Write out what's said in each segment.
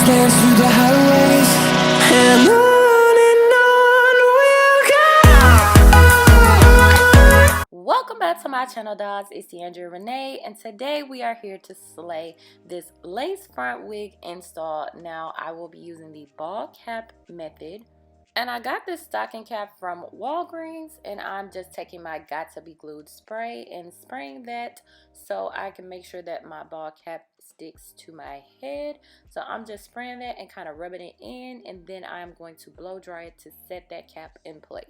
dance through the highways, and on we'll go. Welcome back to my channel, dogs. It's Deandra Renee, and today we are here to slay this lace front wig install. Now I will be using the ball cap method, and I got this stocking cap from Walgreens, and I'm just taking my Got to Be Glued spray and spraying that so I can make sure that my ball cap sticks to my head. So I'm just spraying that and kind of rubbing it in, and then I'm going to blow dry it to set that cap in place.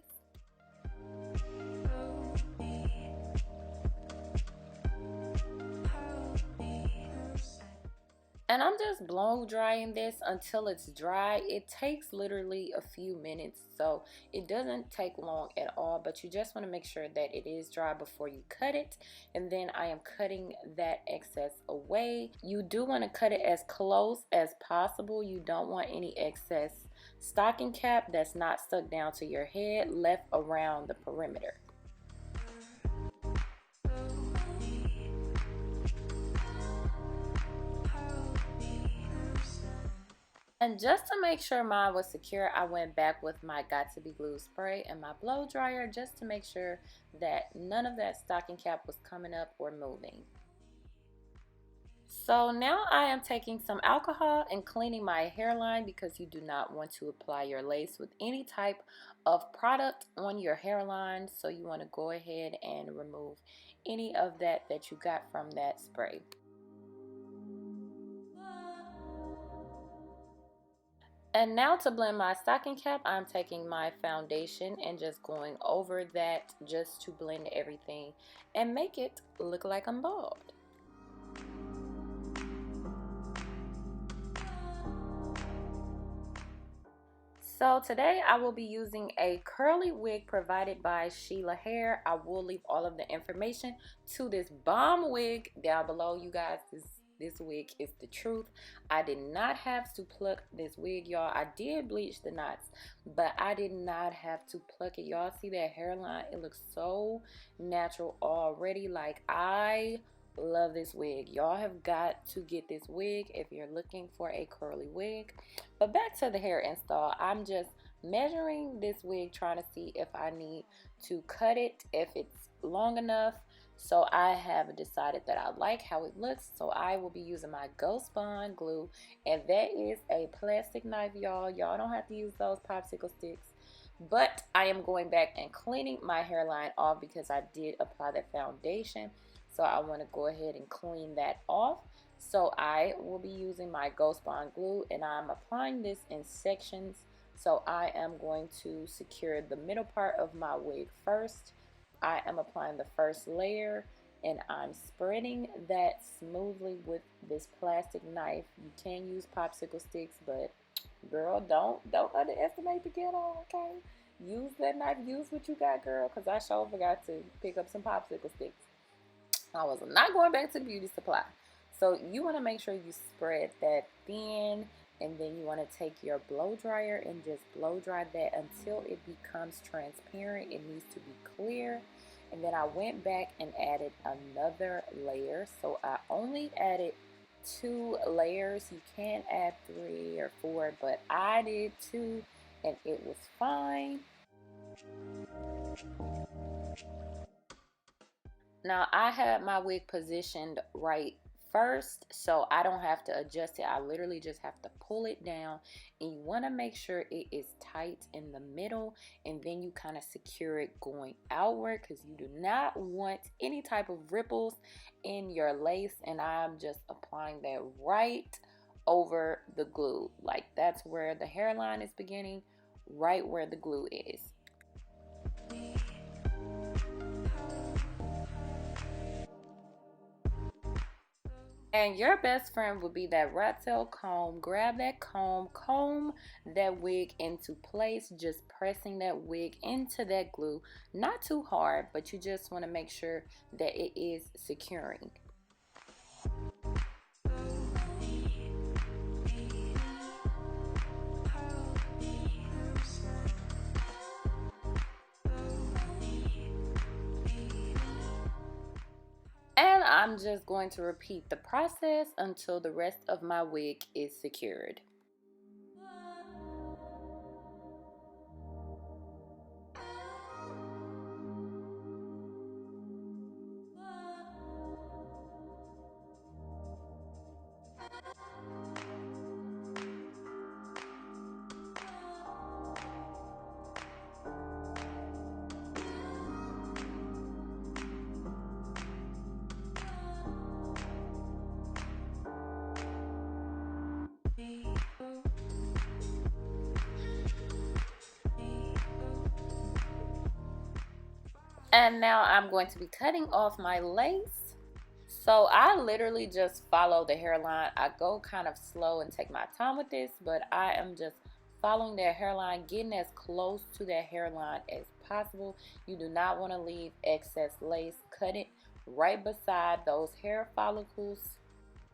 And I'm just blow drying this until it's dry. It takes literally a few minutes, so it doesn't take long at all, but you just want to make sure that it is dry before you cut it. And then I am cutting that excess away. You do want to cut it as close as possible. You don't want any excess stocking cap that's not stuck down to your head left around the perimeter. And just to make sure mine was secure, I went back with my Got to Be Glued spray and my blow dryer just to make sure that none of that stocking cap was coming up or moving. So now I am taking some alcohol and cleaning my hairline, because you do not want to apply your lace with any type of product on your hairline. So you want to go ahead and remove any of that you got from that spray. And now to blend my stocking cap, I'm taking my foundation and just going over that just to blend everything and make it look like I'm bald. So today I will be using a curly wig provided by Shela hair. I will leave all of the information to this bomb wig down below, you guys. This wig is the truth. I did not have to pluck this wig, y'all. I did bleach the knots, but I did not have to pluck it. Y'all see that hairline? It looks so natural already. Like, I love this wig. Y'all have got to get this wig if you're looking for a curly wig. But back to the hair install. I'm just measuring this wig, trying to see if I need to cut it, if it's long enough. So I have decided that I like how it looks, so I will be using my Ghost Bond glue, and that is a plastic knife, y'all. Y'all don't have to use those popsicle sticks. But I am going back and cleaning my hairline off because I did apply that foundation, so I want to go ahead and clean that off. So I will be using my Ghost Bond glue, and I'm applying this in sections. So I am going to secure the middle part of my wig first. I am applying the first layer, and I'm spreading that smoothly with this plastic knife. You can use popsicle sticks, but girl, don't underestimate the ghetto, okay? Use that knife, use what you got, girl, because I sure forgot to pick up some popsicle sticks. I was not going back to the beauty supply. So you want to make sure you spread that thin, and then you want to take your blow dryer and just blow dry that until it becomes transparent. It needs to be clear. And then I went back and added another layer. So I only added 2 layers. You can add 3 or 4, but I did 2 and it was fine. Now I had my wig positioned right first, so I don't have to adjust it. I literally just have to pull it down, and you want to make sure it is tight in the middle, and then you kind of secure it going outward, because you do not want any type of ripples in your lace. And I'm just applying that right over the glue. Like, that's where the hairline is beginning, right where the glue is. And your best friend would be that rat tail comb. Grab that comb that wig into place, just pressing that wig into that glue. Not too hard, but you just want to make sure that it is securing. And I'm just going to repeat the process until the rest of my wig is secured. And now I'm going to be cutting off my lace. So I literally just follow the hairline. I go kind of slow and take my time with this, but I am just following that hairline, getting as close to that hairline as possible. You do not want to leave excess lace. Cut it right beside those hair follicles.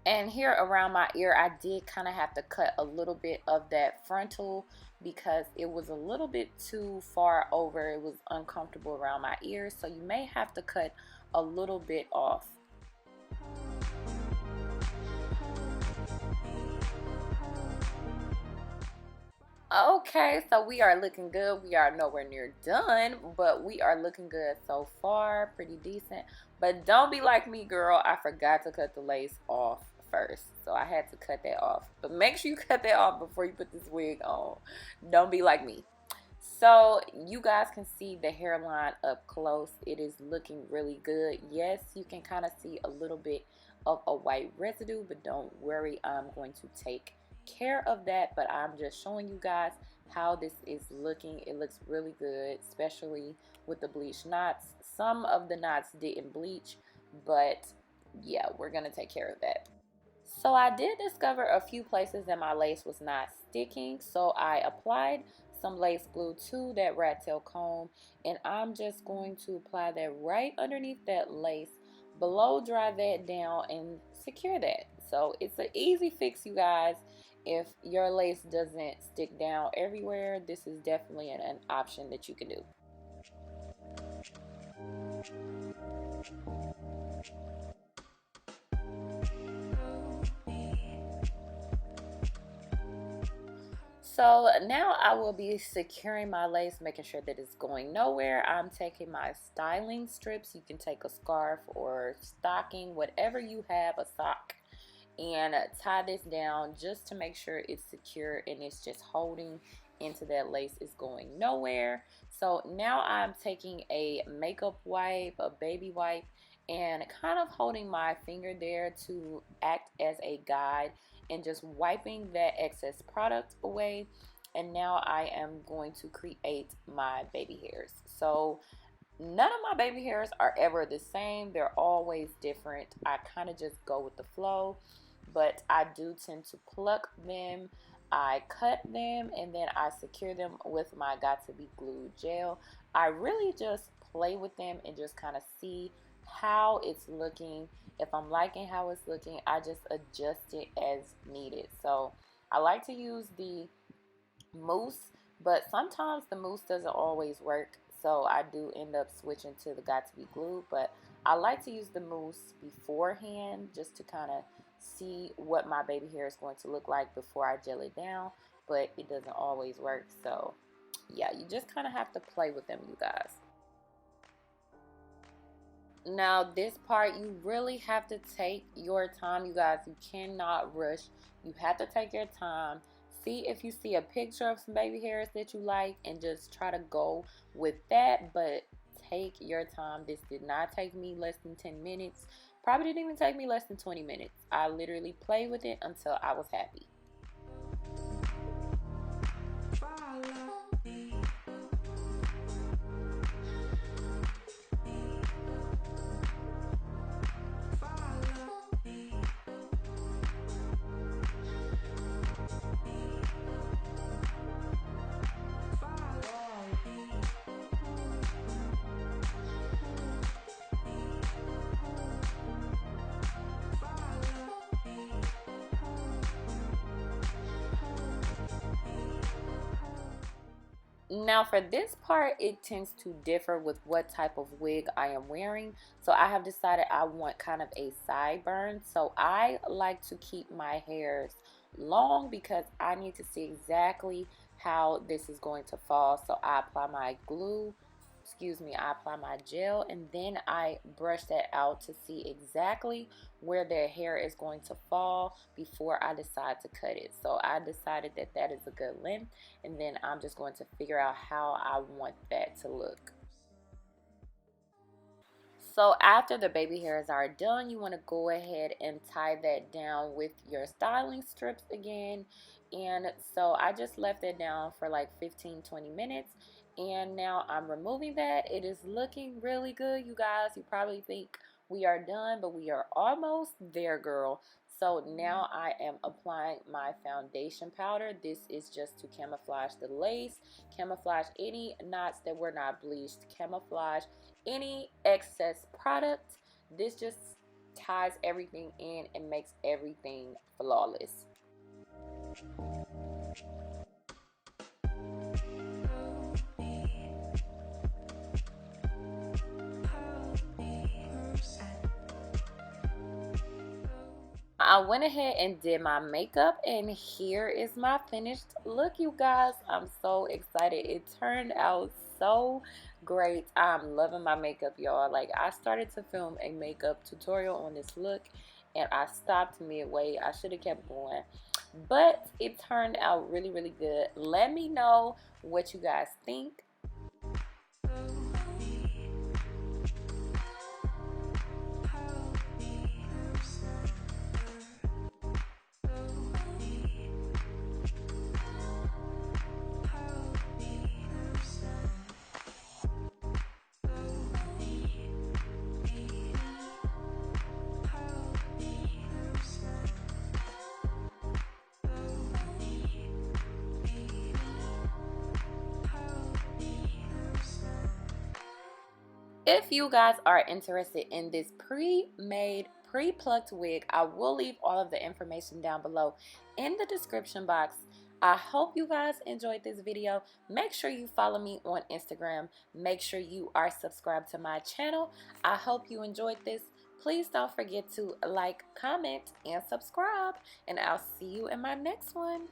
And here around my ear, I did kind of have to cut a little bit of that frontal because it was a little bit too far over. It was uncomfortable around my ears, so you may have to cut a little bit off. Okay, so we are looking good. We are nowhere near done, but we are looking good so far. Pretty decent. But don't be like me, girl. I forgot to cut the lace off first, so I had to cut that off. But make sure you cut that off before you put this wig on. Don't be like me. So you guys can see the hairline up close. It is looking really good. Yes, you can kind of see a little bit of a white residue, but don't worry, I'm going to take care of that. But I'm just showing you guys how this is looking. It looks really good, especially with the bleach knots. Some of the knots didn't bleach, but yeah, we're gonna take care of that. So I did discover a few places that my lace was not sticking, so I applied some lace glue to that rat tail comb, and I'm just going to apply that right underneath that lace, blow dry that down, and secure that. So it's an easy fix, you guys. If your lace doesn't stick down everywhere, this is definitely an option that you can do. So now I will be securing my lace, making sure that it's going nowhere. I'm taking my styling strips. You can take a scarf or stocking, whatever you have, a sock, and tie this down just to make sure it's secure and it's just holding into that lace. Is going nowhere. So now I'm taking a makeup wipe, a baby wipe, and kind of holding my finger there to act as a guide and just wiping that excess product away. And now I am going to create my baby hairs. So none of my baby hairs are ever the same. They're always different. I kind of just go with the flow, but I do tend to pluck them. I cut them and then I secure them with my Got To Be Glue gel. I really just play with them and just kind of see how it's looking. If I'm liking how it's looking, I just adjust it as needed. So I like to use the mousse, but sometimes the mousse doesn't always work, so I do end up switching to the Got To Be Glue. But I like to use the mousse beforehand just to kind of see what my baby hair is going to look like before I gel it down, but it doesn't always work. So yeah, you just kind of have to play with them, you guys. Now this part, you really have to take your time, you guys. You cannot rush. You have to take your time. See if you see a picture of some baby hairs that you like and just try to go with that, but take your time. This did not take me less than 10 minutes. Probably didn't even take me less than 20 minutes. I literally played with it until I was happy. Now for this part, it tends to differ with what type of wig I am wearing. So I have decided I want kind of a sideburn. So I like to keep my hairs long because I need to see exactly how this is going to fall. So I apply my glue, I apply my gel, and then I brush that out to see exactly where their hair is going to fall before I decide to cut it. So I decided that that is a good length, and then I'm just going to figure out how I want that to look. So after the baby hairs are done, you want to go ahead and tie that down with your styling strips again. And so I just left it down for like 15-20 minutes, and now I'm removing that. It is looking really good, you guys. You probably think we are done, but we are almost there, girl. So now I am applying my foundation powder. This is just to camouflage the lace, camouflage any knots that were not bleached, camouflage any excess product. This just ties everything in and makes everything flawless. I went ahead and did my makeup, and here is my finished look, you guys. I'm so excited. It turned out so great. I'm loving my makeup, y'all. Like, I started to film a makeup tutorial on this look, and I stopped midway. I should have kept going, but it turned out really, really good. Let me know what you guys think. If you guys are interested in this pre-made, pre-plucked wig, I will leave all of the information down below in the description box. I hope you guys enjoyed this video. Make sure you follow me on Instagram. Make sure you are subscribed to my channel. I hope you enjoyed this. Please don't forget to like, comment, and subscribe. And I'll see you in my next one.